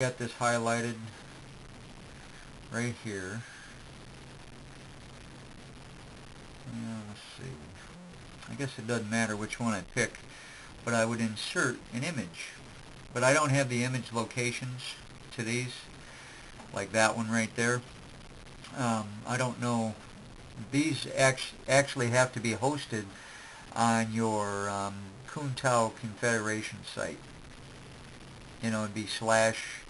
got this highlighted right here. Let's see. I guess it doesn't matter which one I pick, but I would insert an image. But I don't have the image locations to these, like that one right there. I don't know. These actually have to be hosted on your Kuntao Confederation site. It'd be slash,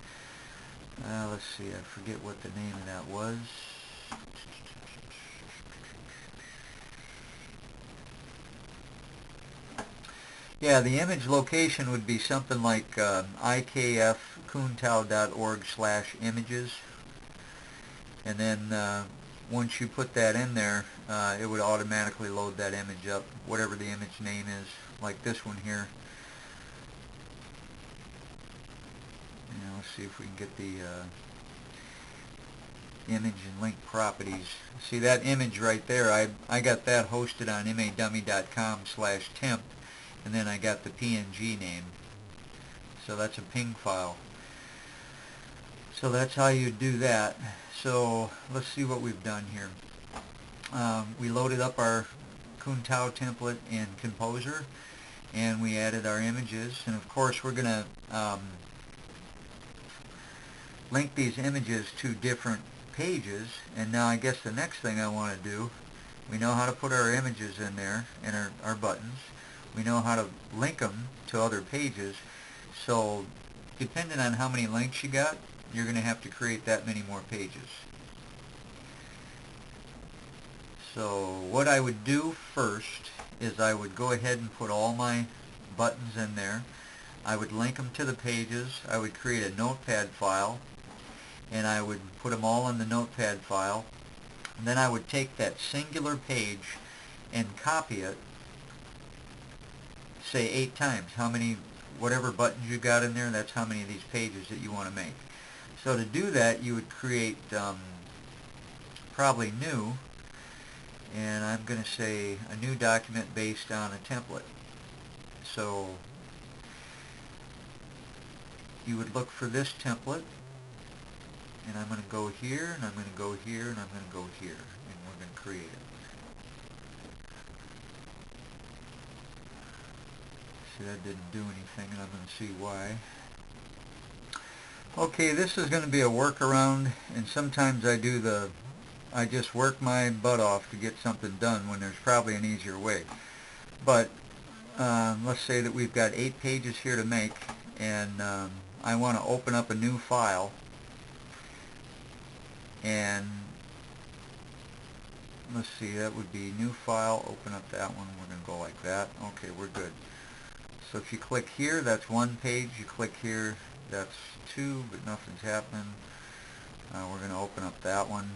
let's see, I forget what the name of that was. Yeah, the image location would be something like ikfkuntao.org/images. And then once you put that in there, it would automatically load that image up, whatever the image name is, like this one here. Let's see if we can get the image and link properties. See that image right there, I got that hosted on madummy.com/temp, and then I got the PNG name. So that's a ping file. So that's how you do that. So let's see what we've done here. We loaded up our Kuntao template in Composer, and we added our images, and of course we're going to link these images to different pages. And now I guess the next thing I want to do, we know how to put our images in there and our buttons. We know how to link them to other pages. So depending on how many links you got, you're going to have to create that many more pages. So what I would do first is I would go ahead and put all my buttons in there. I would link them to the pages. I would create a notepad file, and I would put them all in the notepad file. And then I would take that singular page and copy it, say 8 times. Whatever buttons you got in there, that's how many of these pages that you want to make. So to do that, you would create probably new, and I'm going to say a new document based on a template. So you would look for this template, and I'm going to go here, and I'm going to go here, and I'm going to go here, and we're going to create it. See, that didn't do anything, and I'm going to see why. Okay, this is going to be a workaround, and sometimes I just work my butt off to get something done when there's probably an easier way. But let's say that we've got 8 pages here to make, and I want to open up a new file, and let's see, that would be new file, open up that one. We're going to go like that. Okay, we're good. So if you click here, that's 1 page. You click here, that's 2, but nothing's happening. We're going to open up that one,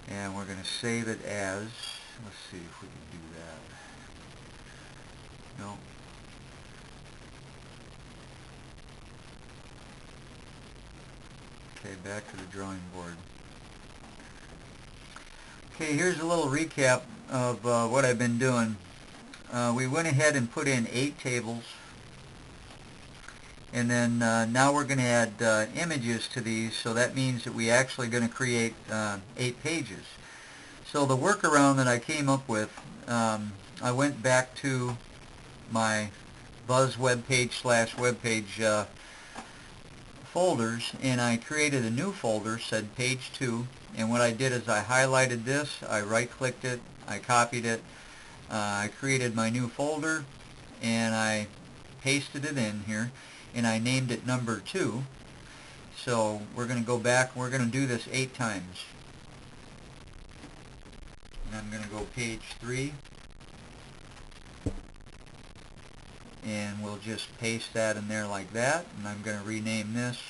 and we're going to save it as, let's see if we can do that. No. Okay, back to the drawing board. Okay, here's a little recap of what I've been doing. We went ahead and put in 8 tables, and then now we're going to add images to these, so that means that we're actually going to create 8 pages. So the workaround that I came up with, I went back to my Buzz webpage /webpage folders, and I created a new folder, said page 2, and what I did is I highlighted this, I right-clicked it, I copied it, I created my new folder, and I pasted it in here, and I named it number 2. So we're going to go back, we're going to do this 8 times. And I'm going to go page 3, and we'll just paste that in there like that, and I'm going to rename this,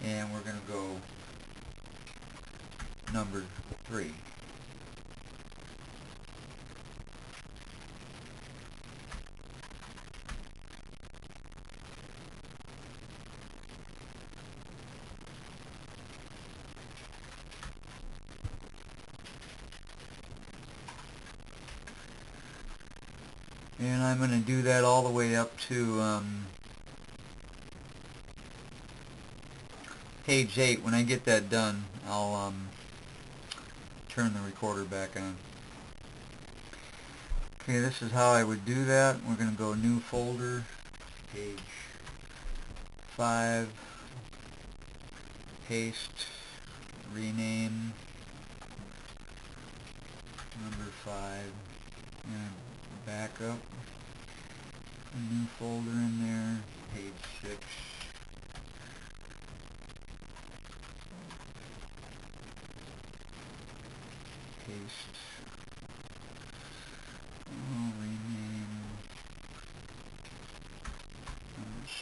and we're going to go number 3. And I'm going to do that all the way up to page 8. When I get that done, I'll turn the recorder back on. Okay, this is how I would do that. We're going to go new folder, page 5, paste, rename, number 5, and back up, a new folder in there, page 6, paste, rename, number 6,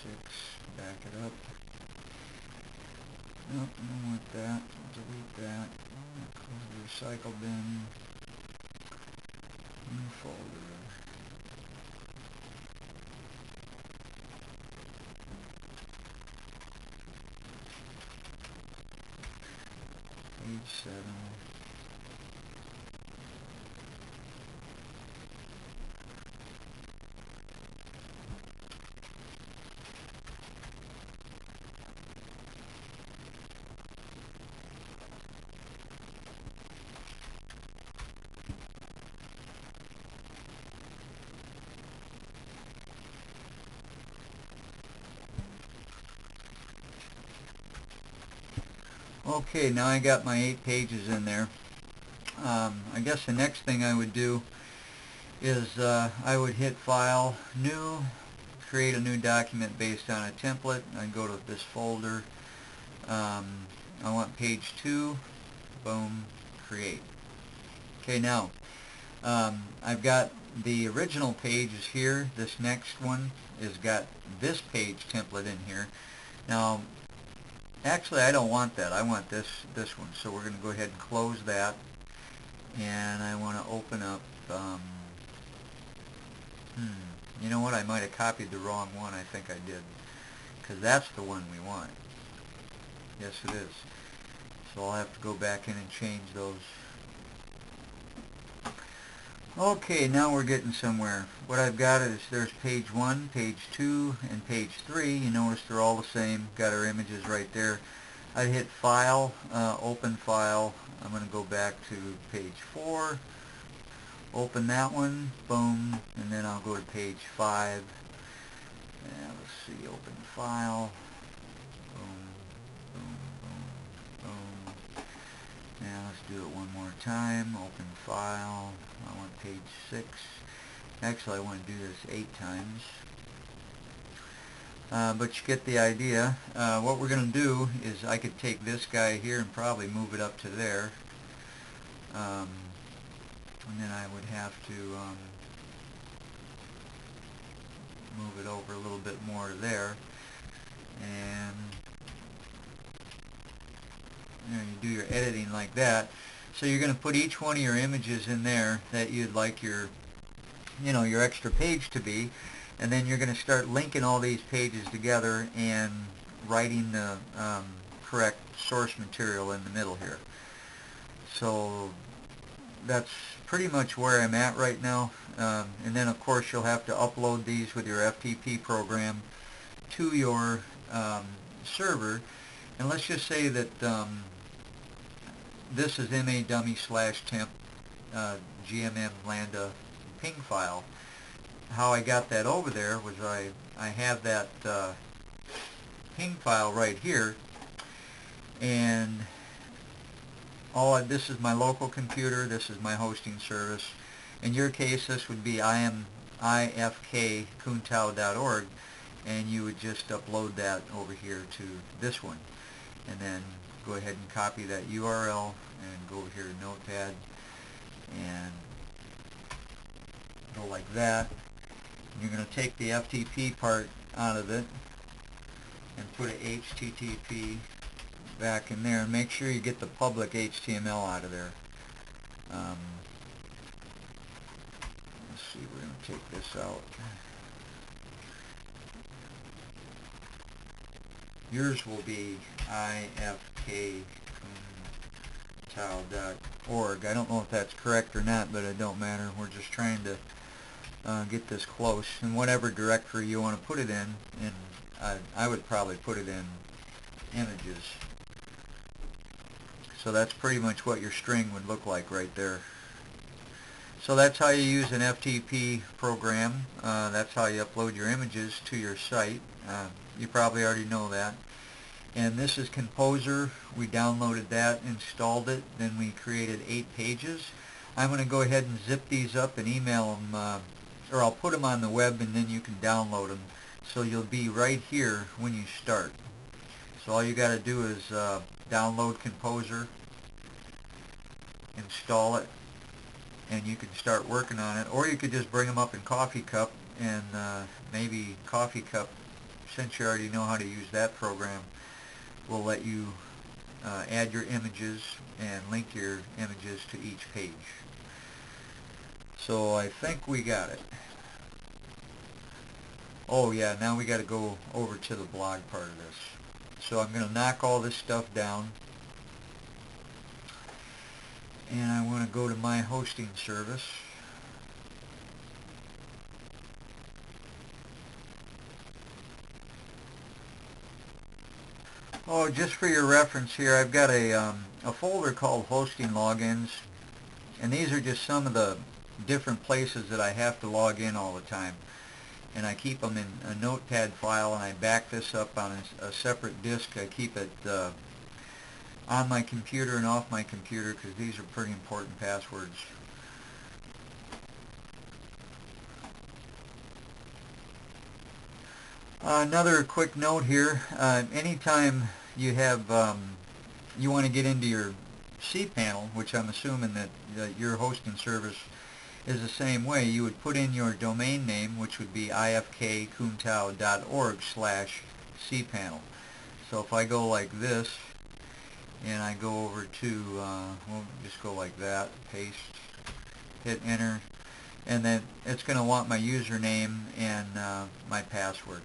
back it up. Nope, I don't want that. Delete that. Close the recycle bin. New folder. Page 7. Okay, now I got my 8 pages in there. I guess the next thing I would do is I would hit File, New, create a new document based on a template. I'd go to this folder. I want page 2. Boom, create. Okay, now I've got the original pages here. This next one has got this page template in here. Now, actually, I don't want that. I want this one. So we're going to go ahead and close that. And I want to open up, you know what? I might have copied the wrong one. I think I did. Because that's the one we want. Yes, it is. So I'll have to go back in and change those. Okay, now we're getting somewhere. What I've got is there's page 1, page 2, and page 3. You notice they're all the same. Got our images right there. I'd hit File, Open File. I'm going to go back to page 4. Open that one. Boom. And then I'll go to page 5. And let's see. Open File. Boom. Boom. Boom. Boom. Now let's do it one more time. Open File. I want page 6. Actually, I want to do this 8 times. But you get the idea. What we're going to do is I could take this guy here and probably move it up to there. And then I would have to move it over a little bit more to there. And you do your editing like that. So you're going to put each one of your images in there that you'd like your, your extra page to be. And then you're going to start linking all these pages together and writing the correct source material in the middle here. So that's pretty much where I'm at right now. And then of course you'll have to upload these with your FTP program to your server. And let's just say that this is MADummy/temp GMM Lambda ping file. How I got that over there was I have that ping file right here, and this is my local computer, this is my hosting service. In your case, this would be ifkkuntao.org, and you would just upload that over here to this one, and then go ahead and copy that URL and go over here to Notepad and go like that. You're going to take the FTP part out of it and put a HTTP back in there, and make sure you get the public HTML out of there. Let's see, we're going to take this out. Yours will be ifkkuntao.org. I don't know if that's correct or not, but it don't matter. We're just trying to get this close, and whatever directory you want to put it in, and I would probably put it in images So that's pretty much what your string would look like right there. So that's how you use an FTP program. That's how you upload your images to your site. You probably already know that. And this is Composer. We downloaded that, installed it, then we created 8 pages. I'm going to go ahead and zip these up and email them, or I'll put them on the web and then you can download them. So you'll be right here when you start. So all you got to do is download Composer, install it, and you can start working on it. Or you could just bring them up in Coffee Cup, and maybe Coffee Cup, since you already know how to use that program, will let you add your images and link your images to each page. So I think we got it. Oh yeah, now we got to go over to the blog part of this. So I'm going to knock all this stuff down, and I want to go to my hosting service. Oh, just for your reference here, I've got a folder called Hosting Logins, and these are just some of the different places that I have to log in all the time. And I keep them in a notepad file, and I back this up on a separate disk. I keep it on my computer and off my computer because these are pretty important passwords. Another quick note here, anytime you have you want to get into your cPanel, which I'm assuming that your hosting service is the same way, you would put in your domain name, which would be ifkkuntao.org/cpanel. So if I go like this, and I go over to, we'll just go like that, paste, hit enter, and then it's going to want my username and my password.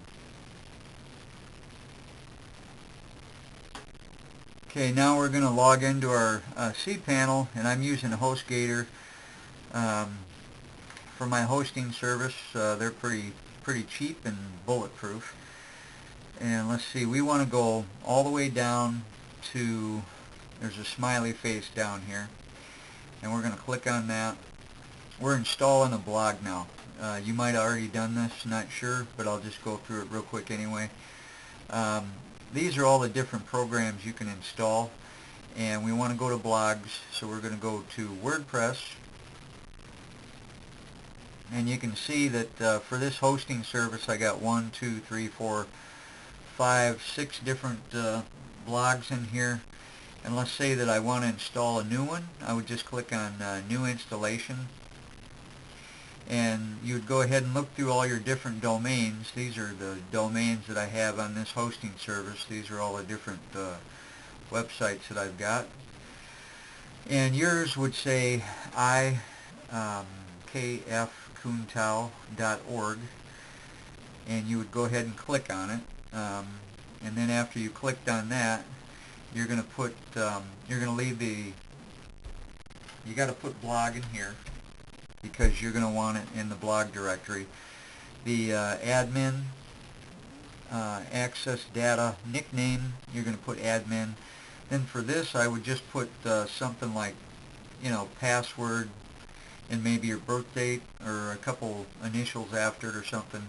Okay, now we're going to log into our cPanel, and I'm using HostGator for my hosting service. They're pretty cheap and bulletproof. And let's see, we want to go all the way down to, there's a smiley face down here, and we're going to click on that. We're installing a blog now. You might have already done this, not sure, but I'll just go through it real quick anyway. These are all the different programs you can install, and we want to go to blogs, so we're going to go to WordPress. And you can see that for this hosting service I got 1, 2, 3, 4, 5, 6 different blogs in here. And let's say that I want to install a new one. I would just click on New Installation, and you would go ahead and look through all your different domains. These are the domains that I have on this hosting service. These are all the different websites that I've got. And yours would say ifkkuntao.org, and you would go ahead and click on it. And then after you clicked on that, you're going to put, you're going to leave the, you got to put blog in here because you're going to want it in the blog directory. The admin, access data, nickname, you're going to put admin. Then for this I would just put something like, you know, password and maybe your birth date or a couple initials after it or something.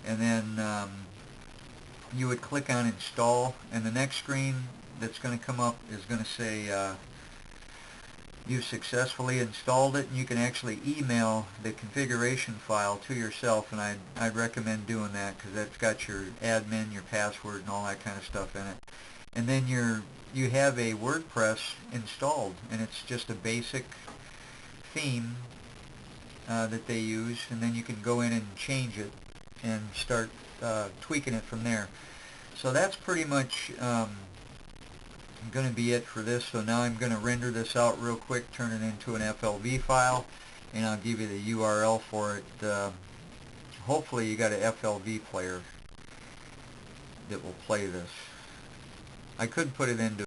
And then you would click on install, and the next screen that's going to come up is going to say you've successfully installed it, and you can actually email the configuration file to yourself, and I'd recommend doing that because that's got your admin, your password, and all that kind of stuff in it. And then you have a WordPress installed, and it's just a basic theme that they use, and then you can go in and change it and start tweaking it from there. So that's pretty much going to be it for this. So now I'm going to render this out real quick, turn it into an FLV file, and I'll give you the URL for it. Hopefully you got an FLV player that will play this. I could put it into